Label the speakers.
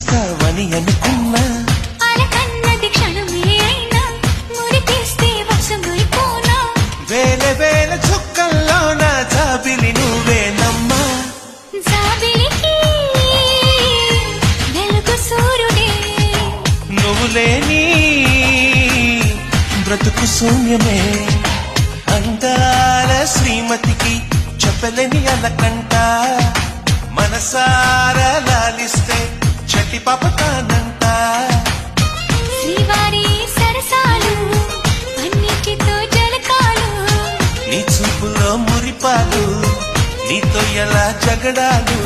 Speaker 1: కావని అనుకున్నా
Speaker 2: అలకన్నది క్షణమే అయినా మురిపిస్తే వశమైపోనా
Speaker 1: వేల వేల చుక్కల్లోన జాబిలి నువ్వేనమ్మా
Speaker 2: జాబిలికి వెలుగు సూర్యుడే
Speaker 1: నువ్వు లేని బ్రతుకు శూన్యమే అందాల శ్రీమతికి చెప్పలేని అలకంట మనసారా లాలిస్తే చట్టి పాపతానంట
Speaker 2: శ్రీవారి సరసాలు అన్నిటితో జలకాలు
Speaker 1: నీ చూపులో మురిపాలు నీతో ఎలా జగడాలు